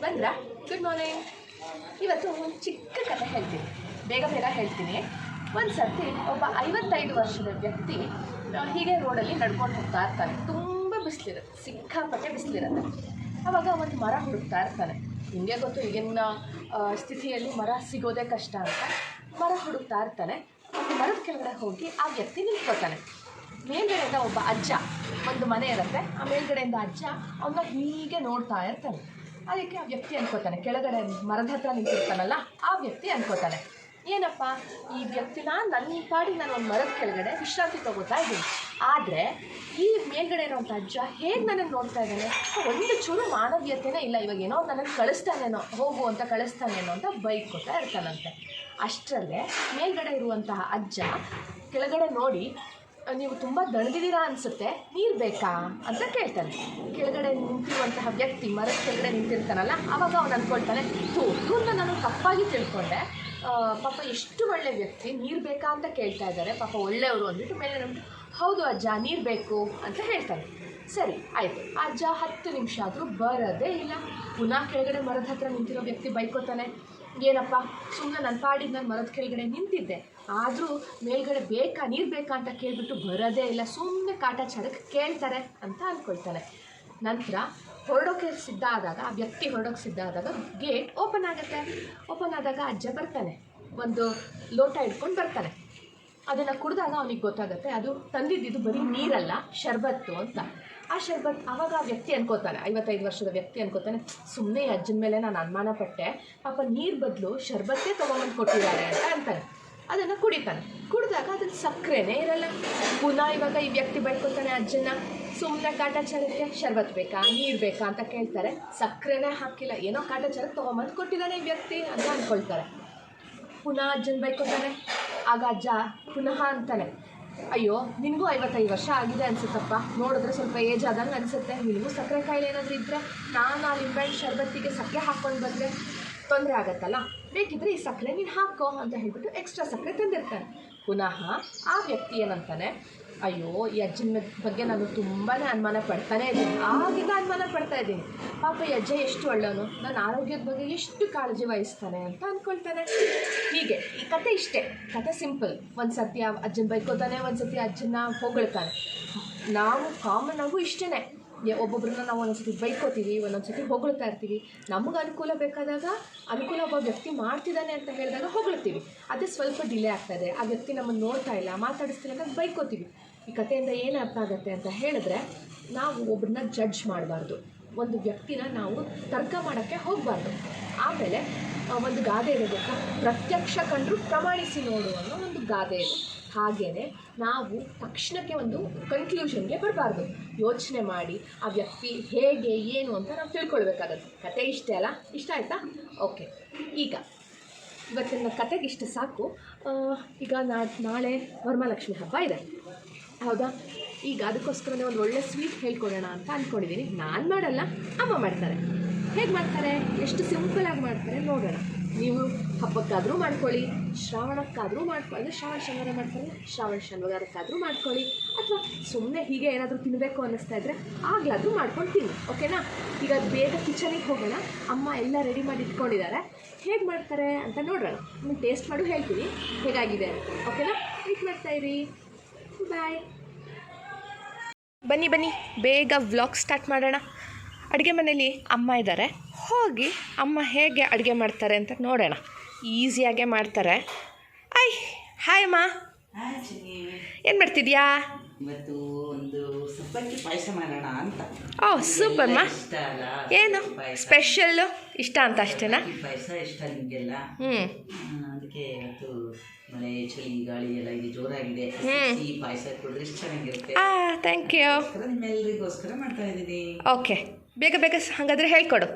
ಬಂದ್ರಾ? Good morning. ಇವತ್ತು ಒಂದು ಚಿಕ್ಕ ಕಥೆ ಹೇಳ್ತೀನಿ, ಬೇಗ ಹೇಳ್ತೀನಿ. ಒಂದು ಸರ್ತಿ ಒಬ್ಬ 55 ವರ್ಷದ ವ್ಯಕ್ತಿ ಹೀಗೆ ರೋಡಲ್ಲಿ ನಡ್ಕೊಂಡು ಹೋಗ್ತಾ ಇರ್ತಾನೆ. ತುಂಬ ಬಿಸಿಲಿರುತ್ತೆ, ಸಿಕ್ಕಾಪಟ್ಟೆ ಬಿಸಿಲಿರುತ್ತೆ. ಆವಾಗ ಒಂದು ಮರ ಹುಡುಕ್ತಾ ಇರ್ತಾನೆ. ನಿಮಗೆ ಗೊತ್ತು ಈಗಿನ ಸ್ಥಿತಿಯಲ್ಲಿ ಮರ ಸಿಗೋದೇ ಕಷ್ಟ ಅಂತ. ಮರ ಹುಡುಕ್ತಾ ಇರ್ತಾನೆ. ಒಂದು ಮರದ ಕೆಳಗಡೆ ಹೋಗಿ ಆ ವ್ಯಕ್ತಿ ನಿಂತ್ಕೋತಾನೆ. ಮೇಲ್ಗಡೆಯಿಂದ ಒಬ್ಬ ಅಜ್ಜ, ಒಂದು ಮನೆ ಇರುತ್ತೆ, ಆ ಮೇಲ್ಗಡೆಯಿಂದ ಅಜ್ಜ ಅವನ್ನ ಹೀಗೆ ನೋಡ್ತಾ ಇರ್ತಾನೆ. ಅದಕ್ಕೆ ಆ ವ್ಯಕ್ತಿ ಅನ್ಕೋತಾನೆ, ಕೆಳಗಡೆ ಮರದ ಹತ್ರ ನಿಂತಿರ್ತಾನಲ್ಲ ಆ ವ್ಯಕ್ತಿ ಅನ್ಕೋತಾನೆ, ಏನಪ್ಪ ಈ ವ್ಯಕ್ತಿನ ನನ್ನ ಪಾಡಿಗೆ ನಾನು ಒಂದು ಮರದ ಕೆಳಗಡೆ ವಿಶ್ರಾಂತಿ ತಗೋತಾ ಇದ್ದೀನಿ, ಆದರೆ ಈ ಮೇಲ್ಗಡೆ ಇರೋವಂಥ ಅಜ್ಜ ಹೇಗೆ ನನಗೆ ನೋಡ್ತಾ ಇದ್ದಾನೆ, ಒಂದು ಚೂರು ಮಾನವೀಯತೆನೇ ಇಲ್ಲ, ಇವಾಗ ಏನೋ ನನಗೆ ಕಳಿಸ್ತಾನೇನೋ, ಹೋಗು ಅಂತ ಕಳಿಸ್ತಾನೇನೋ ಅಂತ ಬೈಕೊತಾ ಇರ್ತಾನಂತೆ. ಅಷ್ಟರಲ್ಲೇ ಮೇಲ್ಗಡೆ ಇರುವಂತಹ ಅಜ್ಜ ಕೆಳಗಡೆ ನೋಡಿ, ನೀವು ತುಂಬ ದಣದಿದ್ದೀರಾ ಅನಿಸುತ್ತೆ, ನೀರು ಬೇಕಾ ಅಂತ ಕೇಳ್ತಾನೆ. ಕೆಳಗಡೆ ನಿಂತಿರುವಂತಹ ವ್ಯಕ್ತಿ ಮರದ ಕೆಳಗಡೆ ನಿಂತಿರ್ತಾನಲ್ಲ, ಆವಾಗ ಅವನು ಅಂದ್ಕೊಳ್ತಾನೆ, ಇವ್ರನ್ನ ನಾನು ತಪ್ಪಾಗಿ ತಿಳ್ಕೊಂಡೆ, ಪಾಪ ಎಷ್ಟು ಒಳ್ಳೆ ವ್ಯಕ್ತಿ, ನೀರು ಬೇಕಾ ಅಂತ ಕೇಳ್ತಾ ಇದ್ದಾರೆ, ಪಾಪ ಒಳ್ಳೆಯವರು ಅಂದ್ಬಿಟ್ಟು ಮೇಲೆ ನಮ್ಗೆ ಹೌದು ಅಜ್ಜ ನೀರು ಬೇಕು ಅಂತ ಹೇಳ್ತಾನೆ. ಸರಿ ಆಯಿತು. ಅಜ್ಜ 10 ನಿಮಿಷ ಆದರೂ ಬರೋದೇ ಇಲ್ಲ. ಪುನಃ ಕೆಳಗಡೆ ಮರದ ಹತ್ರ ನಿಂತಿರೋ ವ್ಯಕ್ತಿ ಬೈಕೋತಾನೆ, ಏನಪ್ಪ ಸುಮ್ಮನೆ ನನ್ನ ಪಾಡಿಗೆ ನಾನು ಮರದ ಕೆಳಗಡೆ ನಿಂತಿದ್ದೆ, ಆದರೂ ಮೇಲ್ಗಡೆ ಬೇಕಾ ನೀರು ಬೇಕಾ ಅಂತ ಕೇಳಿಬಿಟ್ಟು ಬರೋದೇ ಇಲ್ಲ, ಸುಮ್ಮನೆ ಕಾಟಾಚಾರಕ್ಕೆ ಕೇಳ್ತಾರೆ ಅಂತ ಅಂದ್ಕೊಳ್ತಾನೆ. ನಂತರ ಹೊರಡೋಕ್ಕೆ ಸಿದ್ಧ ಆದಾಗ, ಆ ವ್ಯಕ್ತಿ ಹೊರಡೋಕ್ಕೆ ಸಿದ್ಧ ಆದಾಗ ಗೇಟ್ ಓಪನ್ ಆಗುತ್ತೆ. ಓಪನ್ ಆದಾಗ ಅಜ್ಜ ಬರ್ತಾನೆ, ಒಂದು ಲೋಟ ಇಟ್ಕೊಂಡು ಬರ್ತಾನೆ. ಅದನ್ನು ಕುಡಿದಾಗ ಅವನಿಗೆ ಗೊತ್ತಾಗುತ್ತೆ ಅದು ತಂದಿದ್ದು ಬರೀ ನೀರಲ್ಲ, ಶರ್ಬತ್ತು ಅಂತ. ಆ ಶರ್ಬತ್ ಆವಾಗ ಆ ವ್ಯಕ್ತಿ ಅನ್ಕೋತಾನೆ, 55 ವರ್ಷದ ವ್ಯಕ್ತಿ ಅನ್ಕೋತಾನೆ, ಸುಮ್ಮನೆ ಅಜ್ಜನ ಮೇಲೆ ನಾನು ಅನುಮಾನ ಪಟ್ಟೆ, ಪಾಪ ನೀರು ಬದಲು ಶರ್ಬತ್ತೇ ತೊಗೊಂಬಂದು ಕೊಟ್ಟಿದ್ದಾರೆ ಅಂತ ಅಂತಾನೆ. ಅದನ್ನು ಕುಡಿತಾನೆ. ಕುಡಿದಾಗ ಅದ್ರಲ್ಲಿ ಸಕ್ಕರೆನೇ ಇರಲ್ಲ. ಪುನಃ ಇವಾಗ ಈ ವ್ಯಕ್ತಿ ಬೈಕೋತಾನೆ ಅಜ್ಜನ, ಸುಮ್ಮನೆ ಕಾಟಾಚಾರಕ್ಕೆ ಶರ್ಬತ್ ಬೇಕಾ ನೀರು ಬೇಕಾ ಅಂತ ಕೇಳ್ತಾರೆ, ಸಕ್ಕರೆನೇ ಹಾಕಿಲ್ಲ, ಏನೋ ಕಾಟಾಚಾರಕ್ಕೆ ತೊಗೊಂಬಂದು ಕೊಟ್ಟಿದ್ದಾನೆ ಈ ವ್ಯಕ್ತಿ ಅಂತ ಅಂದ್ಕೊಳ್ತಾರೆ. ಪುನಃ ಅಜ್ಜನ ಬೈಕೋತಾನೆ. ಆಗ ಅಜ್ಜ ಪುನಃ ಅಂತಾನೆ, ಅಯ್ಯೋ ನಿನಗೂ 55 ವರ್ಷ ಆಗಿದೆ ಅನಿಸುತ್ತಪ್ಪ, ನೋಡಿದ್ರೆ ಸ್ವಲ್ಪ ಏಜ್ ಆದಂಗೆ ಅನಿಸುತ್ತೆ, ನಿನಗೂ ಸಕ್ಕರೆ ಕಾಯಿಲೆ ಏನಾದರೂ ಇದ್ದರೆ ನಾನು ಆ ಲಿಂಬೆಹಣ್ಣು ಶರ್ಬತ್ತಿಗೆ ಸಕ್ಕರೆ ಹಾಕ್ಕೊಂಡು ಬಂದರೆ ತೊಂದರೆ ಆಗುತ್ತಲ್ಲ, ಬೇಕಿದ್ರೆ ಈ ಸಕ್ಕರೆ ನೀನು ಹಾಕೋ ಅಂತ ಹೇಳ್ಬಿಟ್ಟು ಎಕ್ಸ್ಟ್ರಾ ಸಕ್ಕರೆ ತಂದಿರ್ತಾನೆ. ಪುನಃ ಆ ವ್ಯಕ್ತಿ ಏನಂತಾನೆ, ಅಯ್ಯೋ ಈ ಅಜ್ಜನ ಬಗ್ಗೆ ನಾನು ತುಂಬಾ ಅನುಮಾನ ಪಡ್ತಾನೇ ಇದ್ದೀನಿ, ಆಗಿಂದ ಅನುಮಾನ ಪಡ್ತಾ ಇದ್ದೀನಿ, ಪಾಪ ಈ ಅಜ್ಜ ಎಷ್ಟು ಒಳ್ಳೆಯವನು, ನನ್ನ ಆರೋಗ್ಯದ ಬಗ್ಗೆ ಎಷ್ಟು ಕಾಳಜಿ ವಹಿಸ್ತಾನೆ ಅಂತ ಅಂದ್ಕೊಳ್ತಾನೆ. ಹೀಗೆ ಈ ಕತೆ ಇಷ್ಟೇ, ಕತೆ ಸಿಂಪಲ್. ಒಂದು ಸರ್ತಿ ಆ ಅಜ್ಜನ ಬೈಕೋತಾನೆ, ಒಂದು ಸರ್ತಿ ಅಜ್ಜನ ಹೊಗಳ್ತಾನೆ. ನಾವು ಕಾಮನ್ ಆಗು ಇಷ್ಟೇ, ಒಬ್ಬೊಬ್ಬರನ್ನ ನಾವು ಒಂದೊಂದ್ಸತಿ ಬೈಕೋತೀವಿ, ಒಂದೊಂದ್ಸತಿ ಹೊಗಳ್ತಾ ಇರ್ತೀವಿ. ನಮಗೆ ಅನುಕೂಲ ಬೇಕಾದಾಗ, ಅನುಕೂಲ ಒಬ್ಬ ವ್ಯಕ್ತಿ ಮಾಡ್ತಿದ್ದಾನೆ ಅಂತ ಹೇಳಿದಾಗ ಹೊಗಳ್ತೀವಿ. ಅದೇ ಸ್ವಲ್ಪ ಡಿಲೇ ಆಗ್ತಾಯಿದೆ, ಆ ವ್ಯಕ್ತಿ ನಮ್ಮನ್ನು ನೋಡ್ತಾ ಇಲ್ಲ, ಮಾತಾಡಿಸ್ತಿಲ್ಲ ಅಂತ ಬೈಕೋತೀವಿ. ಈ ಕಥೆಯಿಂದ ಏನು ಅರ್ಥ ಆಗುತ್ತೆ ಅಂತ ಹೇಳಿದ್ರೆ, ನಾವು ಒಬ್ಬರನ್ನ ಜಡ್ಜ್ ಮಾಡಬಾರ್ದು, ಒಂದು ವ್ಯಕ್ತಿನ ನಾವು ತರ್ಕ ಮಾಡೋಕ್ಕೆ ಹೋಗಬಾರ್ದು. ಆಮೇಲೆ ಒಂದು ಗಾದೆ ಇರಬೇಕು, ಪ್ರತ್ಯಕ್ಷ ಕಂಡ್ರು ಪ್ರಮಾಣಿಸಿ ನೋಡು ಅನ್ನೋ ಒಂದು ಗಾದೆ ಇದೆ. ಹಾಗೆಯೇ ನಾವು ತಕ್ಷಣಕ್ಕೆ ಒಂದು ಕನ್ಕ್ಲೂಷನ್ಗೆ ಬರಬಾರ್ದು, ಯೋಚನೆ ಮಾಡಿ ಆ ವ್ಯಕ್ತಿ ಹೇಗೆ ಏನು ಅಂತ ನಾವು ತಿಳ್ಕೊಳ್ಬೇಕಾಗತ್ತೆ. ಕತೆ ಇಷ್ಟೇ ಅಲ್ಲ, ಇಷ್ಟ ಆಯಿತಾ? ಓಕೆ, ಈಗ ಇವತ್ತಿನ ಕತೆಗೆ ಇಷ್ಟು ಸಾಕು. ಈಗ ನಾಳೆ ವರಮಹಾಲಕ್ಷ್ಮಿ ಹಬ್ಬ ಇದೆ, ಹೌದಾ? ಈಗ ಅದಕ್ಕೋಸ್ಕರನೇ ಒಂದು ಒಳ್ಳೆ ಸ್ವೀಟ್ ಹೇಳ್ಕೊಡೋಣ ಅಂತ ಅಂದ್ಕೊಂಡಿದ್ದೀನಿ. ನಾನು ಮಾಡಲ್ಲ, ಅಮ್ಮ ಮಾಡ್ತಾರೆ. ಹೇಗೆ ಮಾಡ್ತಾರೆ, ಎಷ್ಟು ಸಿಂಪಲಾಗಿ ಮಾಡ್ತಾರೆ ನೋಡೋಣ. ನೀವು ಹಬ್ಬಕ್ಕಾದರೂ ಮಾಡ್ಕೊಳ್ಳಿ, ಶ್ರಾವಣಕ್ಕಾದರೂ ಮಾಡ್ಕೊಳ್ಳಿ, ಶ್ರಾವಣ ಶನಿವಾರ ಮಾಡ್ತಾರೆ, ಶ್ರಾವಣ ಶನಿವಾರಕ್ಕಾದರೂ ಮಾಡ್ಕೊಳ್ಳಿ, ಅಥವಾ ಸುಮ್ಮನೆ ಹೀಗೆ ಏನಾದರೂ ತಿನ್ನಬೇಕು ಅನ್ನಿಸ್ತಾ ಇದ್ದರೆ ಆಗಲಾದರೂ ಮಾಡ್ಕೊಂಡು ತಿನ್ನಿ, ಓಕೆನಾ? ಈಗ ಬೇಗ ಕಿಚನಿಗೆ ಹೋಗೋಣ. ಅಮ್ಮ ಎಲ್ಲ ರೆಡಿ ಮಾಡಿ ಇಟ್ಕೊಂಡಿದ್ದಾರೆ, ಹೇಗೆ ಮಾಡ್ತಾರೆ ಅಂತ ನೋಡೋಣ. ನಿಮ್ಗೆ ಟೇಸ್ಟ್ ಮಾಡು ಹೇಳ್ತೀನಿ ಹೇಗಾಗಿದೆ ಅಂತ, ಓಕೆನಾ? ವೆಯ್ಟ್ ಮಾಡ್ತಾಯಿರಿ, ಬಾಯ್. ಬನ್ನಿ ಬೇಗ ವ್ಲಾಗ್ ಸ್ಟಾರ್ಟ್ ಮಾಡೋಣ. ಅಡುಗೆ ಮನೇಲಿ ಅಮ್ಮ ಇದ್ದಾರೆ, ಹೋಗಿ ಅಮ್ಮ ಹೇಗೆ ಅಡುಗೆ ಮಾಡ್ತಾರೆ ಅಂತ ನೋಡೋಣ. ಈಸಿಯಾಗೆ ಮಾಡ್ತಾರೆ. ಹಾಯ್ ಅಮ್ಮ, ಏನು ಮಾಡ್ತಿದ್ಯಾ? ಇವತ್ತು ಒಂದು ಸಬ್ಬಕ್ಕಿ ಪಾಯಸ ಮಾಡೋಣ ಅಂತ. ಓಹ್ ಸೂಪರ್ ಅಮ್ಮ, ಏನು ಸ್ಪೆಷಲ್ಲು ಇಷ್ಟ ಅಂತ ಅಷ್ಟೇನಾ? ಪಾಯಸ ಇಷ್ಟ ನಿಮಗೆಲ್ಲ, ಅದಕ್ಕೆ ಇವತ್ತು ಮಳೆ ಚಳಿ ಗಾಳಿ ಎಲ್ಲ ಇದು ಜೋರಾಗಿದೆ, ಈ ಪಾಯಸ ಕುಡಿದ್ರೆ ಇಷ್ಟು ಚೆನ್ನಾಗಿರುತ್ತೆ. Thank you. ನಿಮ್ಮೆಲ್ಲರಿಗೋಸ್ಕರ ಮಾಡ್ತಾ ಇದ್ದೀನಿ. ಓಕೆ, ಬೇಗ ಹಾಗಾದರೆ ಹೇಳ್ಕೊಡು.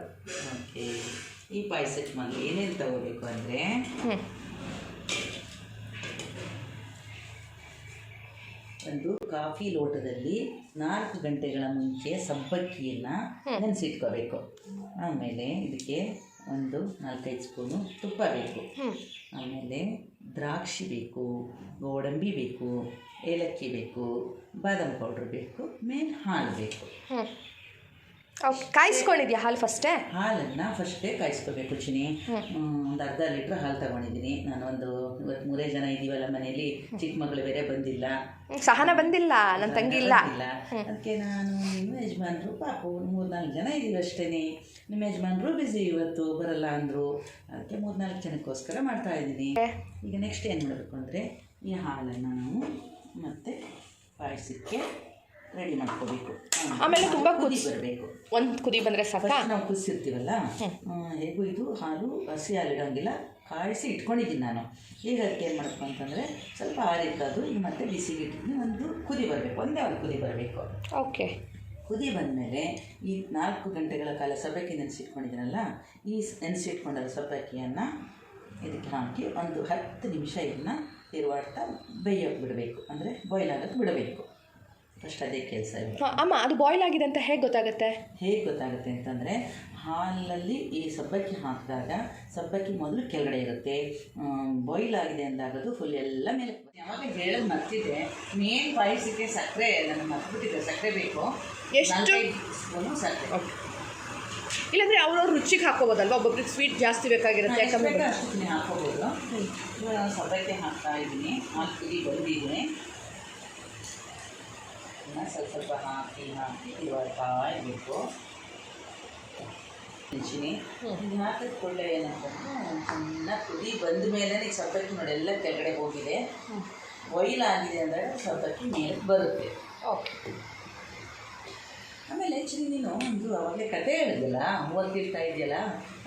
ಓಕೆ, ಈ ಪಾಯಸಕ್ಕೆ ಮೊದಲು ಏನೇನು ತಗೋಬೇಕು ಅಂದರೆ, ಒಂದು ಕಾಫಿ ಲೋಟದಲ್ಲಿ 4 ಗಂಟೆಗಳ ಮುಂಚೆ ಸಬ್ಬಕ್ಕಿಯನ್ನು ನೆನೆಸಿಟ್ಕೋಬೇಕು. ಆಮೇಲೆ ಇದಕ್ಕೆ ಒಂದು 4-5 ಸ್ಪೂನು ತುಪ್ಪ ಬೇಕು. ಆಮೇಲೆ ದ್ರಾಕ್ಷಿ ಬೇಕು, ಗೋಡಂಬಿ ಬೇಕು, ಏಲಕ್ಕಿ ಬೇಕು, ಬಾದಾಮ್ ಪೌಡ್ರ್ ಬೇಕು, ಮೇಲೆ ಹಾಲು ಬೇಕು. ಓಕೆ, ಕಾಯಿಸ್ಕೊಂಡಿದ್ಯಾ ಹಾಲು ಫಸ್ಟೇ? ಹಾಲನ್ನು ಫಸ್ಟೇ ಕಾಯಿಸ್ಕೋಬೇಕು ಚಿನಿ. ಒಂದು ಅರ್ಧ ಲೀಟ್ರ್ ಹಾಲು ತಗೊಂಡಿದ್ದೀನಿ ನಾನು. ಇವತ್ತು 3 ಜನ ಇದ್ದೀವಲ್ಲ ಮನೇಲಿ, ಚಿಕ್ಕ ಮಗಳು ಬೇರೆ ಬಂದಿಲ್ಲ, ಸಹನ ಬಂದಿಲ್ಲ, ನನ್ನ ತಂಗಿ ಇಲ್ಲ. ಅದಕ್ಕೆ ನಾನು ನಿಮ್ಮ ಯಜಮಾನ್ರು ಪಾಪ 3-4 ಜನ ಇದ್ದೀವಿ ಅಷ್ಟೇ. ನಿಮ್ಮ ಯಜಮಾನ್ರು ಬ್ಯುಸಿ ಇವತ್ತು ಬರಲ್ಲ ಅಂದರು, ಅದಕ್ಕೆ 3-4 ಜನಕ್ಕೋಸ್ಕರ ಮಾಡ್ತಾ ಇದ್ದೀನಿ. ಈಗ ನೆಕ್ಸ್ಟ್ ಏನು ಮಾಡಬೇಕು ಅಂದರೆ, ಈ ಹಾಲನ್ನು ನಾವು ಮತ್ತೆ ಪಾಯಸಕ್ಕೆ ರೆಡಿ ಮಾಡ್ಕೋಬೇಕು. ಆಮೇಲೆ ತುಂಬ ಬರಬೇಕು. ಒಂದು ಕುದಿ ಬಂದರೆ ಸಾಕು. ನಾವು ಕುದಿಸಿರ್ತೀವಲ್ಲ, ಹೇಗೂ ಇದು ಹಾಲು ಹಸಿ ಹಾಲಿಡೋಂಗಿಲ್ಲ, ಕಾಯಿಸಿ ಇಟ್ಕೊಂಡಿದ್ದೀನಿ ನಾನು. ಈಗ ಅದಕ್ಕೆ ಏನು ಮಾಡಬೇಕು ಅಂತಂದರೆ, ಸ್ವಲ್ಪ ಆರಿದ್ದದು ಈಗ ಮತ್ತೆ ಬಿಸಿಗೆ ಇಟ್ಟಿದ್ದೀನಿ. ಒಂದು ಕುದಿ ಬರಬೇಕು, ಒಂದೇ ಒಂದು ಕುದಿ ಬರಬೇಕು. ಓಕೆ, ಕುದಿ ಬಂದಮೇಲೆ ಈ 4 ಗಂಟೆಗಳ ಕಾಲ ಸಬ್ಬಕ್ಕಿ ನೆನೆಸಿಟ್ಕೊಂಡಿದ್ದೀನಲ್ಲ, ಈ ನೆನೆಸಿಟ್ಕೊಂಡಲ್ಲ ಸಬ್ಬಕ್ಕಿಯನ್ನು ಇದಕ್ಕೆ ಹಾಕಿ ಒಂದು 10 ನಿಮಿಷ ಇದನ್ನು ತಿರುವಾಡ್ತಾ ಬೇಯೋಕ್ಕೆ ಬಿಡಬೇಕು, ಅಂದರೆ ಬಾಯ್ಲ್ ಆಗೋಕ್ಕೆ ಬಿಡಬೇಕು. ಫಸ್ಟ್ ಅದೇ ಕೆಲಸ. ಅಮ್ಮ, ಅದು ಬಾಯ್ಲ್ ಆಗಿದೆ ಅಂತ ಹೇಗೆ ಗೊತ್ತಾಗುತ್ತೆ? ಹೇಗೆ ಗೊತ್ತಾಗುತ್ತೆ ಅಂತಂದರೆ, ಹಾಲಲ್ಲಿ ಈ ಸಬ್ಬಕ್ಕಿ ಹಾಕಿದಾಗ ಸಬ್ಬಕ್ಕಿ ಮೊದಲು ಕೆಳಗಡೆ ಇರುತ್ತೆ, ಬಾಯ್ಲ್ ಆಗಿದೆ ಅಂದಾಗದು ಫುಲ್ ಎಲ್ಲ ಮೇಲೆ. ಯಾವಾಗ ಹೇಳೋದು ಮರ್ತಿದ್ದೆ, ಮೇನ್ ಪಾಯಸಕ್ಕೆ ಸಕ್ಕರೆ ನಾನು ಮರ್ತ್ಬಿಟ್ಟಿದ್ದೆ, ಸಕ್ಕರೆ ಬೇಕು. ಎಷ್ಟು ಸ್ಪೂನು ಸಕ್ಕರೆ. ಇಲ್ಲಾಂದರೆ ಅವ್ರವ್ರ ರುಚಿಗೆ ಹಾಕೋಬೋದಲ್ವ? ಒಬ್ಬೊಬ್ರಿಗೆ ಸ್ವೀಟ್ ಜಾಸ್ತಿ ಬೇಕಾಗಿರುತ್ತೆ, ಯಾಕಂದರೆ ಅಷ್ಟು ಹಾಕೋಬೋದು. ಸಬ್ಬಕ್ಕಿ ಹಾಕ್ತಾ ಇದ್ದೀನಿ, ಹಾಲು ಕುದಿ ಬಂದಿದ್ದೀನಿ. ಸ್ವಲ್ಪ ಹಾಕಿ ಇವಾಡ್ತಾ ಇರಬೇಕು. ಮೆಣಸಿನಿ ಇದು ಹಾಕಿದ ಕೊಳ್ಳೆ ಏನಂತಂದ್ರೆ, ಚೆನ್ನಾಗಿ ಕುದಿ ಬಂದ ಮೇಲೆ ಈಗ ಸಬ್ಬಕ್ಕಿ ನೋಡಿ ಎಲ್ಲ ಕೆಳಗಡೆ ಹೋಗಿದೆ, ಬಾಯ್ಲ್ ಆಗಿದೆ ಅಂದಾಗ ಸಬ್ಬಕ್ಕಿ ಮೇಲೆ ಬರುತ್ತೆ. ಓಕೆ. ಆಮೇಲೆ ಆ್ಯಕ್ಚುಲಿ ನೀನು ಒಂದು ಅವಾಗಲೇ ಕತೆ ಹೇಳಿದೆಯಲ್ಲ, ಓದ್ತಿರ್ತಾ ಇದೆಯಲ್ಲ,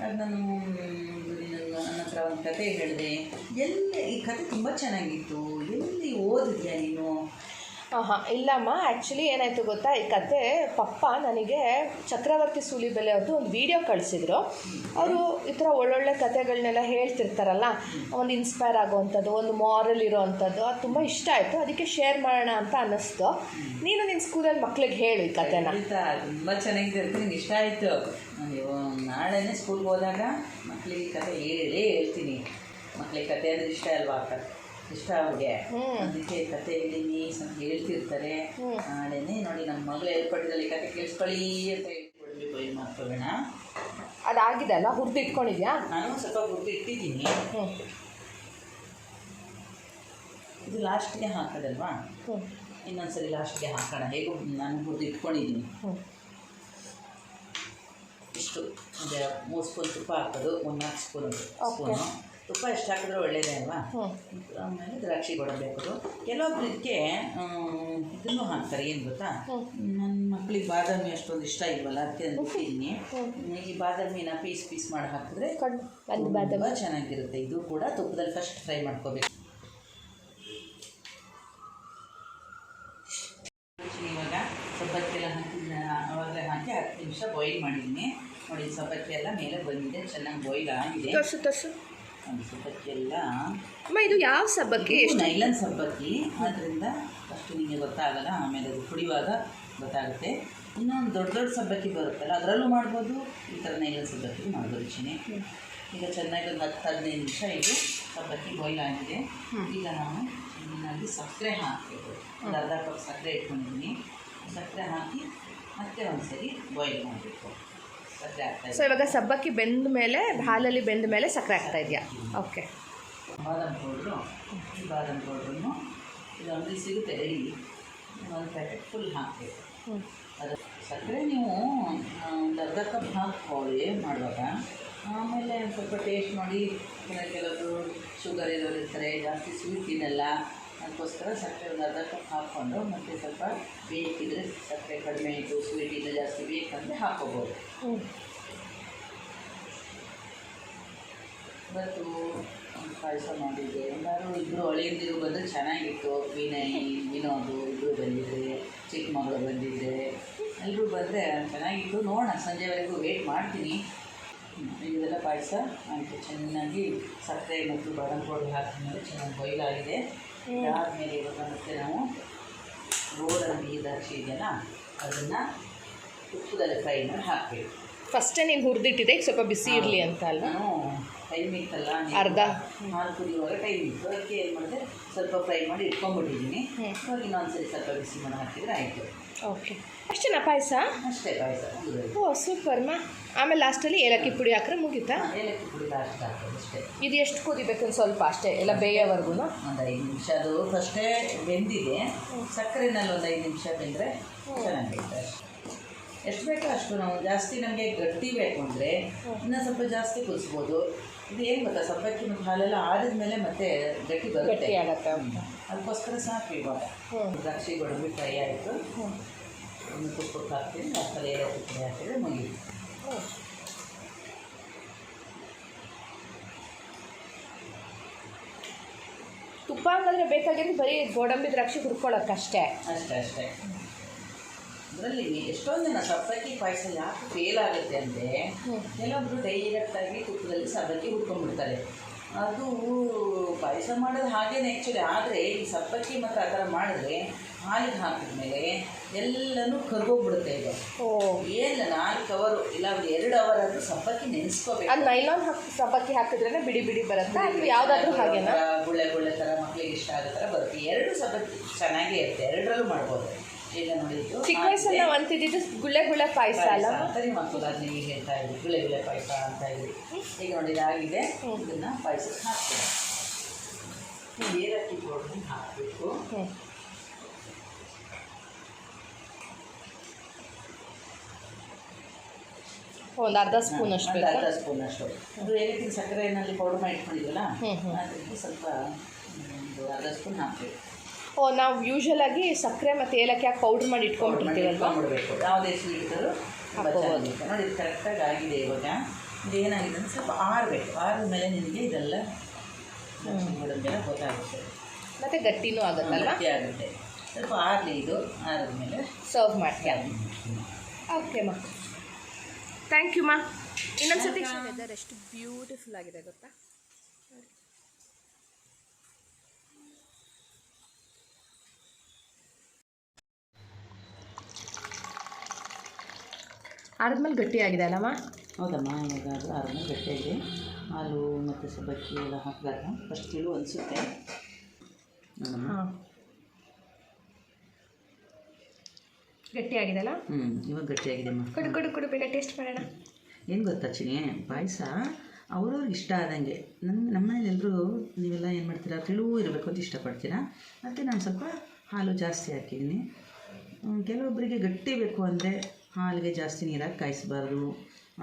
ಅದು ನನ್ನ ಹತ್ರ ಒಂದು ಕತೆ ಹೇಳಿದೆ. ಎಲ್ಲಿ ಈ ಕತೆ ತುಂಬ ಚೆನ್ನಾಗಿತ್ತು, ಎಲ್ಲಿ ಓದಿದ್ಯಾ ನೀನು? ಇಲ್ಲಮ್ಮ, ಆ್ಯಕ್ಚುಲಿ ಏನಾಯಿತು ಗೊತ್ತಾ, ಈ ಕತೆ ಪಪ್ಪ ನನಗೆ ಚಕ್ರವರ್ತಿ ಸೂಲಿಬೆಲೆ ಅವ್ರದ್ದು ಒಂದು ವಿಡಿಯೋ ಕಳಿಸಿದ್ರು. ಅವರು ಈ ಥರ ಒಳ್ಳೊಳ್ಳೆ ಕತೆಗಳನ್ನೆಲ್ಲ ಹೇಳ್ತಿರ್ತಾರಲ್ಲ, ಒಂದು ಇನ್ಸ್ಪೈರ್ ಆಗೋವಂಥದ್ದು, ಒಂದು ಮಾರಲ್ ಇರೋ ಅಂಥದ್ದು, ಅದು ತುಂಬ ಇಷ್ಟ ಆಯಿತು. ಅದಕ್ಕೆ ಶೇರ್ ಮಾಡೋಣ ಅಂತ ಅನ್ನಿಸ್ತು. ನೀನು ನಿನ್ನ ಸ್ಕೂಲಲ್ಲಿ ಮಕ್ಳಿಗೆ ಹೇಳು ಈ ಕತೆನ. ತುಂಬ ಚೆನ್ನಾಗಿದೆ, ನಿಮ್ಗೆ ಇಷ್ಟ ಆಯಿತು. ನೀವು ನಾಳೆನೇ ಸ್ಕೂಲ್ಗೆ ಹೋದಾಗ ಮಕ್ಕಳಿಗೆ ಕತೆ ಹೇಳ್ತೀನಿ. ಮಕ್ಕಳಿಗೆ ಕತೆ ಅಂದರೆ ಇಷ್ಟ ಅಲ್ವಾ? ಇಷ್ಟ ಅವ್ರಿಗೆ, ಅದಕ್ಕೆ ಕತೆ ಹೇಳೀನಿ ಸ್ವಲ್ಪ ಹೇಳ್ತಿರ್ತಾರೆ. ನಾಳೆನೇ ನೋಡಿ ನಮ್ಮ ಮಗಳು ಹೇಳ್ಕೊಟ್ಟಿದ್ದಲ್ಲಿ ಕತೆ ಕೇಳಿಸ್ಕೊಳ್ಳಿ ಅಂತ ಹೇಳ್ಕೊಡ್ಲಿ, ಬಾಯ್ಲ್ ಮಾಡ್ಕೊಳ್ಳೋಣ. ಅದಾಗಿದೆ ಅಲ್ಲ, ಹುರಿದು ಇಟ್ಕೊಂಡಿದ್ಯಾ? ನಾನು ಸ್ವಲ್ಪ ಹುರಿದು ಇಟ್ಟಿದ್ದೀನಿ. ಇದು ಲಾಸ್ಟ್ಗೆ ಹಾಕೋದಲ್ವಾ, ಇನ್ನೊಂದ್ಸರಿ ಲಾಸ್ಟ್ಗೆ ಹಾಕೋಣ. ಹೇಗೂ ನಾನು ಹುರಿದು ಇಟ್ಕೊಂಡಿದ್ದೀನಿ. ಇಷ್ಟು ಒಂದು 3 ಸ್ಪೂನ್ ತುಪ್ಪ ಹಾಕೋದು, 1-4 ಸ್ಪೂನು ತುಪ್ಪ ಎಷ್ಟು ಹಾಕಿದ್ರೆ ಒಳ್ಳೇದೇ ಅಲ್ವಾ? ಆಮೇಲೆ ದ್ರಾಕ್ಷಿ ಗೋಡಂಬಿ ಹಾಕೋದು. ಕೆಲವೊಬ್ರು ಇದಕ್ಕೆ ಇದನ್ನು ಹಾಕ್ತಾರೆ, ಏನು ಗೊತ್ತಾ, ನನ್ನ ಮಕ್ಕಳಿಗೆ ಬಾದಾಮಿ ಅಷ್ಟೊಂದು ಇಷ್ಟ ಇಲ್ವಲ್ಲ, ಅದಕ್ಕೆ ನಾನು ಬಿಟ್ಟಿದ್ದೀನಿ. ಈ ಬಾದಾಮಿನ ಪೀಸ್ ಮಾಡಿ ಹಾಕಿದ್ರೆ ತುಂಬ ಚೆನ್ನಾಗಿರುತ್ತೆ. ಇದು ಕೂಡ ತುಪ್ಪದಲ್ಲಿ ಫಸ್ಟ್ ಫ್ರೈ ಮಾಡ್ಕೋಬೇಕು. ಇವಾಗ ಸಬ್ಬಕ್ಕಿ ಎಲ್ಲ ಹಾಕಿದ ಅವಾಗಲೇ ಹಾಕಿ 10 ನಿಮಿಷ ಬಾಯ್ಲ್ ಮಾಡಿದ್ದೀನಿ. ನೋಡಿ ಸಬ್ಬಕ್ಕಿ ಎಲ್ಲ ಮೇಲೆ ಬಂದಿದೆ, ಚೆನ್ನಾಗಿ ಬಾಯ್ಲ್ ಆಗಿದೆ. ಸಬ್ಬಕ್ಕಿ ಎಲ್ಲ ಇದು ಯಾವ ಸಬ್ಬಕ್ಕಿ? ನೈಲನ್ ಸಬ್ಬಕ್ಕಿ, ಆದ್ದರಿಂದ ಅಷ್ಟು ನಿಮಗೆ ಗೊತ್ತಾಗಲ್ಲ, ಆಮೇಲೆ ಅದು ಕುಡಿಯುವಾಗ ಗೊತ್ತಾಗುತ್ತೆ. ಇನ್ನೊಂದು ದೊಡ್ಡ ಸಬ್ಬಕ್ಕಿ ಬರುತ್ತಲ್ಲ, ಅದರಲ್ಲೂ ಮಾಡ್ಬೋದು, ಈ ಥರ ನೈಲನ್ ಸಬ್ಬಕ್ಕಿ ಮಾಡ್ಬೋದು ಚಿನಿ. ಈಗ ಚೆನ್ನಾಗಿ ಒಂದು 10-15 ನಿಮಿಷ ಇದು ಸಬ್ಬಕ್ಕಿ ಬಾಯ್ಲ್ ಆಗಿದೆ. ಈಗ ನಾನು ಚೆನ್ನಾಗಿ ಸಕ್ಕರೆ ಹಾಕಬೇಕು. ಒಂದು ಅರ್ಧ ಕಪ್ ಸಕ್ಕರೆ ಇಟ್ಕೊಂಡಿದ್ದೀನಿ. ಸಕ್ಕರೆ ಹಾಕಿ ಮತ್ತೆ ಒಂದ್ಸರಿ ಬಾಯ್ಲ್ ಮಾಡಬೇಕು. ಸಕ್ಕರೆ ಹಾಕ್ತಾ. ಸೊ ಇವಾಗ ಸಬ್ಬಕ್ಕಿ ಬೆಂದ ಮೇಲೆ, ಹಾಲಲ್ಲಿ ಬೆಂದ ಮೇಲೆ ಸಕ್ಕರೆ ಹಾಕ್ತಾ ಇದೆಯಾ? ಓಕೆ. ಬಾದಾಮ್ ಪೌಡ್ರು, ಈ ಬಾದಾಮ್ ಪೌಡ್ರನ್ನು ಇದು ಅಂಗಡಿ ಸಿಗುತ್ತೆ ರೆಡಿ, ಒಂದು ಪ್ಯಾಕೆಟ್ ಫುಲ್ ಹಾಕಬೇಕು. ಅದು ಸಕ್ಕರೆ ನೀವು ಒಂದು ಅರ್ಧ ಕಪ್ ಹಾಕ್ಕೊಳ್ಳಿ ಮಾಡುವಾಗ. ಆಮೇಲೆ ಸ್ವಲ್ಪ ಟೇಸ್ಟ್ ಮಾಡಿ, ಕೆಲವರು ಶುಗರ್ ಇರೋರು ಇರ್ತಾರೆ, ಜಾಸ್ತಿ ಸ್ವೀಟ್ ತಿನ್ನಲ್ಲ, ಅದಕ್ಕೋಸ್ಕರ ಸಕ್ಕರೆ ಒಂದು ಅರ್ಧ ಕಪ್ ಹಾಕ್ಕೊಂಡು ಮತ್ತೆ ಸ್ವಲ್ಪ ಬೇಕಿದ್ರೆ ಸಕ್ಕರೆ ಕಡಿಮೆ ಇತ್ತು, ಸ್ವೀಟ್ ಇಲ್ಲ ಜಾಸ್ತಿ ಬೇಕಂದರೆ ಹಾಕ್ಕೋಬೋದು. ಇವತ್ತು ಒಂದು ಪಾಯಸ ಮಾಡಿದ್ದೆ. ಎಲ್ಲರೂ ಇಬ್ಬರು ಹಳೆಯಂದಿರು ಬಂದರೆ ಚೆನ್ನಾಗಿತ್ತು. ವಿನೋದು ಇಬ್ಬರು ಬಂದಿದ್ದರೆ, ಚಿಕ್ಕ ಮಗಳು ಬಂದಿದ್ದರೆ, ಎಲ್ಲರೂ ಬಂದರೆ ಚೆನ್ನಾಗಿತ್ತು. ನೋಡೋಣ, ಸಂಜೆವರೆಗೂ ವೇಟ್ ಮಾಡ್ತೀನಿ. ಇದೆಲ್ಲ ಪಾಯಸ ಆಯಿತು. ಚೆನ್ನಾಗಿ ಸಕ್ಕರೆ ಮತ್ತು ಬಾದಾಮ್ ಪೌಡರ್ ಹಾಕಿದ್ಮೇಲೆ ಚೆನ್ನಾಗಿ ಬಾಯ್ಲ್ ಆಗಿದೆ. ಅದಾದಮೇಲೆ ಇವಾಗ ಮತ್ತೆ ನಾವು ಗೋಡಂಬಿ ದ್ರಾಕ್ಷಿ ಇದೆಯಲ್ಲ, ಅದನ್ನು ತುಪ್ಪದಲ್ಲಿ ಫ್ರೈ ಮಾಡಿ ಹಾಕಬೇಕು. ಫಸ್ಟೇ ನೀನು ಹುರಿದಿಟ್ಟಿದೆ, ಈಗ ಸ್ವಲ್ಪ ಬಿಸಿ ಇರಲಿ ಅಂತ ಅಲ್ಲ? ನಾನು ಟೈಮ್ ಇತ್ತಲ್ಲ, ಅರ್ಧ ಹಾಲು ಕುದಿಯುವಾಗ ಟೈಮ್ ಇತ್ತು, ಅದಕ್ಕೆ ಏನು ಮಾಡಿದೆ ಸ್ವಲ್ಪ ಫ್ರೈ ಮಾಡಿ ಇಟ್ಕೊಂಡ್ಬಿಟ್ಟಿದ್ದೀನಿ. ಇವಾಗ ಇನ್ನೊಂದ್ಸರಿ ಸ್ವಲ್ಪ ಬಿಸಿ ಮಾಡಿ ಹಾಕಿದರೆ ಆಯಿತು. ಓಕೆ ಅಷ್ಟೇನಾ ಪಾಯಸ? ಅಷ್ಟೇ ಪಾಯಸ. ಓ ಸೂಪರ್ ಮಾ. ಆಮೇಲೆ ಲಾಸ್ಟಲ್ಲಿ ಏಲಕ್ಕಿ ಪುಡಿ ಹಾಕ್ರೆ ಮುಗೀತಾ? ಏಲಕ್ಕಿ ಪುಡಿ ಲಾಸ್ಟ್ ಹಾಕೋದು ಅಷ್ಟೇ. ಇದು ಎಷ್ಟು ಕುದಿಬೇಕು? ಒಂದು ಸ್ವಲ್ಪ ಅಷ್ಟೇ, ಎಲ್ಲ ಬೇಯೋವರೆಗೂ? ಒಂದು 5 ನಿಮಿಷ. ಅದು ಫಸ್ಟೇ ಬೆಂದಿದೆ, ಸಕ್ಕರೆನಲ್ಲಿ ಒಂದು 5 ನಿಮಿಷ ಬೆಂದರೆ ಚೆನ್ನಾಗಿರುತ್ತೆ. ಎಷ್ಟು ಬೇಕೋ ಅಷ್ಟು. ನಾವು ಜಾಸ್ತಿ ನಮಗೆ ಗಟ್ಟಿ ಬೇಕು ಅಂದರೆ ಇನ್ನೂ ಸ್ವಲ್ಪ ಜಾಸ್ತಿ ಕುದಿಸ್ಬೋದು. ಇದು ಏನು ಗೊತ್ತಾ, ಸಬ್ಬಕ್ಕಿ ಮತ್ತು ಹಾಲೆಲ್ಲ ಆಡಿದ್ಮೇಲೆ ಮತ್ತೆ ಗಟ್ಟಿ ಬರುತ್ತೆ, ಆಗುತ್ತೆ. ಅದಕ್ಕೋಸ್ಕರ ಸಾಕು. ಇವಾಗ ದ್ರಾಕ್ಷಿ ಗೋಡಂಬಿ ಫ್ರೈ ಆಯಿತು, ಒಂದು ತುಪ್ಪಕ್ಕೆ ಹಾಕ್ತೀನಿ, ಲಾಸ್ಟಲ್ಲಿ ಏಲಕ್ಕಿ ಪುಡಿ ಹಾಕಿದ್ರೆ ಮುಗಿದು. ತುಪ್ಪ ಹಂಗಾದ್ರೆ ಬೇಕಾಗಿದ್ದು ಬರೀ ಗೋಡಂಬಿ ದ್ರಾಕ್ಷಿ ಹುರ್ಕೊಳ್ಳೋಕ್ಕಷ್ಟೇ. ಅಷ್ಟೇ ಅಷ್ಟೇ. ಅದರಲ್ಲಿ ಎಷ್ಟೊಂದು ಜನ ಸಬ್ಬಕ್ಕಿ ಪಾಯಸ ಯಾಕೆ ಫೇಲ್ ಆಗುತ್ತೆ ಅಂದರೆ, ಕೆಲವೊಬ್ಬರು ಡೈರೆಕ್ಟಾಗಿ ತುಪ್ಪದಲ್ಲಿ ಸಬ್ಬಕ್ಕಿ ಹುರ್ಕೊಂಡ್ಬಿಡ್ತಾರೆ. ಅದು ಪಾಯಸ ಮಾಡೋದು ಹಾಗೇನೆ ಆ್ಯಕ್ಚುಲಿ. ಆದರೆ ಈ ಸಬ್ಬಕ್ಕಿ ಮತ್ತು ಆ ಥರ ಮಾಡಿದ್ರೆ ಹಾಲಿಗೆ ಹಾಕಿದ್ಮೇಲೆ ಎಲ್ಲನೂ ಕರ್ಗೋಗ್ಬಿಡುತ್ತೆ. ಈಗ ಏನು 4 ಅವರ್ ಇಲ್ಲ 2 ಅವರ್ ಆದರೂ ಸಬ್ಬಕ್ಕಿ ನೆನೆಸ್ಕೋಬೇಕು. ಅದು ನೈಲಾನ್ ಸಬ್ಬಕ್ಕಿ ಹಾಕಿದ್ರೇ ಬಿಡಿ ಬಿಡಿ ಬರುತ್ತೆ. ಅದು ಯಾವುದಾದ್ರೂ ಹಾಗೇನಾ? ಗುಳ್ಳೆ ಗುಳ್ಳೆ ಥರ ಮಕ್ಕಳಿಗೆ ಇಷ್ಟ ಆಗೋ ಥರ ಬರುತ್ತೆ. 2 ಸಬ್ಬಕ್ಕಿ ಚೆನ್ನಾಗೇ ಇರುತ್ತೆ, 2ರಲ್ಲೂ ಮಾಡ್ಬೋದು. ಈಗ ನೋಡಿದ್ದು ಚಿಕ್ಕ ವಯಸ್ಸಲ್ಲಿ ನಾವು ಅಂತಿದ್ದು ಗುಳ್ಳೆ ಗುಳ್ಳೆ ಪಾಯಸ ಅಲ್ಲ ಸರಿ ಮಕ್ಕಳು, ಅದು ನೀವು ಹೇಳ್ತಾ ಇದ್ವಿ ಗುಳ್ಳೆ ಗುಳ್ಳೆ ಪಾಯಸ ಅಂತ ಇದ್ವಿ. ಈಗ ನೋಡಿದಾಗಿದೆ, ಇದನ್ನು ಪಾಯಸಕ್ಕೆ ಹಾಕ್ತೀವಿ. ಏಲಕ್ಕಿ ಪೌಡ್ರ್ ಹಾಕಬೇಕು. ಒಂದು ಅರ್ಧ ಸ್ಪೂನ್ ಅಷ್ಟು. ಅರ್ಧ ಸ್ಪೂನ್ ಅಷ್ಟು. ಅದು ಏಲಕ್ಕಿ ಸಕ್ಕರೆಯಲ್ಲಿ ಪೌಡ್ರ್ ಮಾಡಿ ಇಟ್ಕೊಂಡಿದ್ವಲ್ಲ, ಅದಕ್ಕೆ ಸ್ವಲ್ಪ ಒಂದು ಅರ್ಧ ಸ್ಪೂನ್ ಹಾಕಬೇಕು. ಓ, ನಾವು ಯೂಶಲ್ ಆಗಿ ಸಕ್ಕರೆ ಮತ್ತು ಏಲಕ್ಕಿ ಹಾಕಿ ಪೌಡ್ರ್ ಮಾಡಿ ಇಟ್ಕೊಂಡ್ಬಿಡ್ತೀವಲ್ವಾ? ಯಾವುದೇ ಸ್ವೀಟ್ ಇದ್ದರೂ ಹಾಕೋಬೋದು. ನೋಡಿ ಇದು ಕರೆಕ್ಟಾಗಿ ಆಗಿದೆ. ಇವಾಗ ಇದೇನಾಗಿದೆ ಅಂದರೆ ಸ್ವಲ್ಪ ಆರಬೇಕು. ಆರಿದ ಮೇಲೆ ನಿನಗೆ ಇದೆಲ್ಲ ಗೋಡಂಬಿ ಗೊತ್ತಾಗುತ್ತೆ, ಮತ್ತು ಗಟ್ಟಿನೂ ಆಗುತ್ತಲ್ಲ? ಗಟ್ಟಿ ಆಗುತ್ತೆ. ಸ್ವಲ್ಪ ಆರಲಿ. ಇದು ಆರಿದ್ಮೇಲೆ ಸರ್ವ್ ಮಾಡ್ತೀನಿ. ಓಕೆ ಮಾ, ಥ್ಯಾಂಕ್ ಯು ಮಾ. ಇನ್ನೊಂದು ಸತಿ ವೆದರ್ ಎಷ್ಟು ಬ್ಯೂಟಿಫುಲ್ ಆಗಿದೆ ಗೊತ್ತಾ? ಆರಿದ್ಮೇಲೆ ಗಟ್ಟಿಯಾಗಿದೆ ಅಲ್ಲಮ್ಮ? ಹೌದಮ್ಮ, ಇವಾಗ ಅದು ಆರಿದ್ಮೇಲೆ ಗಟ್ಟಿಯಾಗಿದೆ. ಹಾಲು ಮತ್ತು ಸಬ್ಬಕ್ಕಿ ಎಲ್ಲ ಹಾಕಿದಾಗ ಫಸ್ಟ್ ತಿಳು ಅನಿಸುತ್ತೆ. ಹಾಂ, ಗಟ್ಟಿಯಾಗಿದೆ ಅಲ್ಲ? ಇವಾಗ ಗಟ್ಟಿಯಾಗಿದೆ ಅಮ್ಮ. ಕೊಡು ಕೊಡು ಕೊಡು, ಬೇಗ ಟೇಸ್ಟ್ ಮಾಡೋಣ. ಏನು ಗೊತ್ತಾ ಚಿನಿ, ಪಾಯಸ ಅವ್ರವ್ರಿಗೆ ಇಷ್ಟ ಆದಂಗೆ. ನಮ್ಮನೇಲಿ ಎಲ್ಲರೂ ನೀವೆಲ್ಲ ಏನು ಮಾಡ್ತೀರಾ, ತಿಳು ಇರಬೇಕು ಅಂತ ಇಷ್ಟಪಡ್ತೀರಾ. ಮತ್ತು ನಾನು ಸ್ವಲ್ಪ ಹಾಲು ಜಾಸ್ತಿ ಹಾಕಿದ್ದೀನಿ. ಕೆಲವೊಬ್ಬರಿಗೆ ಗಟ್ಟಿ ಬೇಕು ಅಂದರೆ ಹಾಲಿಗೆ ಜಾಸ್ತಿ ನೀರಾಗಿ ಕಾಯಿಸಬಾರ್ದು.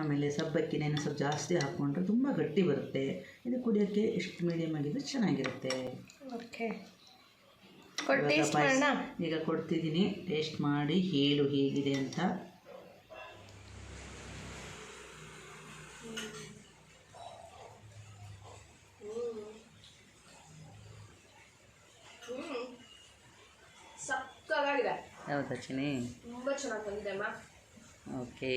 ಆಮೇಲೆ ಸಬ್ಬಕ್ಕಿನೇನು ಸ್ವಲ್ಪ ಜಾಸ್ತಿ ಹಾಕ್ಕೊಂಡ್ರೆ ತುಂಬ ಗಟ್ಟಿ ಬರುತ್ತೆ. ಇದು ಕುಡಿಯೋಕ್ಕೆ ಎಷ್ಟು ಮೀಡಿಯಮ್ ಆಗಿದ್ರೆ ಚೆನ್ನಾಗಿರುತ್ತೆ. ಓಕೆ, ಟೇಸ್ಟ್ ಮಾಡೋಣ. ಈಗ ಕೊಡ್ತಿದ್ದೀನಿ, ಟೇಸ್ಟ್ ಮಾಡಿ ಹೇಳು ಹೇಗಿದೆ ಅಂತ. ಸಕ್ಕತ್ತಾಗಿದೆ. ಹೌದಾ ಚಿನಿ? ತುಂಬ ಚೆನ್ನಾಗಿ ಬಂದಿದೆ ಅಮ್ಮ. ಓಕೆ,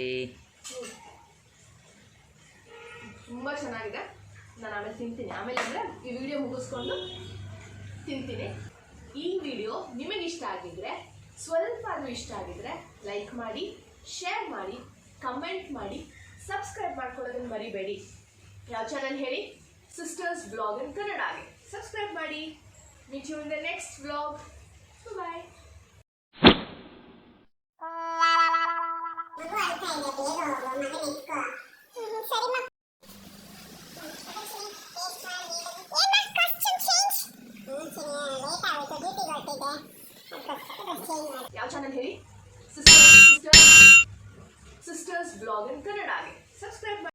ತುಂಬ ಚೆನ್ನಾಗಿದೆ. ನಾನು ಆಮೇಲೆ ತಿಂತೀನಿ. ಆಮೇಲೆ ಅಂದರೆ ಈ ವಿಡಿಯೋ ಮುಗಿಸ್ಕೊಂಡು ತಿಂತೀನಿ. ಈ ವಿಡಿಯೋ ನಿಮಗೆ ಇಷ್ಟ ಆಗಿದ್ರೆ, ಸ್ವಲ್ಪ ಅದು ಇಷ್ಟ ಆಗಿದ್ರೆ ಲೈಕ್ ಮಾಡಿ, ಶೇರ್ ಮಾಡಿ, ಕಮೆಂಟ್ ಮಾಡಿ, ಸಬ್ಸ್ಕ್ರೈಬ್ ಮಾಡ್ಕೊಳ್ಳೋದನ್ನು ಮರಿಬೇಡಿ. ಯಾವ ಚಾನಲ್ ಹೇಳಿ? ಸಿಸ್ಟರ್ಸ್ ಬ್ಲಾಗ್ ಇನ್ ಕನ್ನಡಗೆ ಸಬ್ಸ್ಕ್ರೈಬ್ ಮಾಡಿ. Meet you in the next blog. Bye. ಯಾವ ಚಾನಲ್ ಹೇಳಿ? ಸಿಸ್ಟರ್ಸ್ ಬ್ಲಾಗ್ ಇನ್ ಕನ್ನಡಗೆ ಸಬ್ಸ್ಕ್ರೈಬ್ ಮಾಡಿ.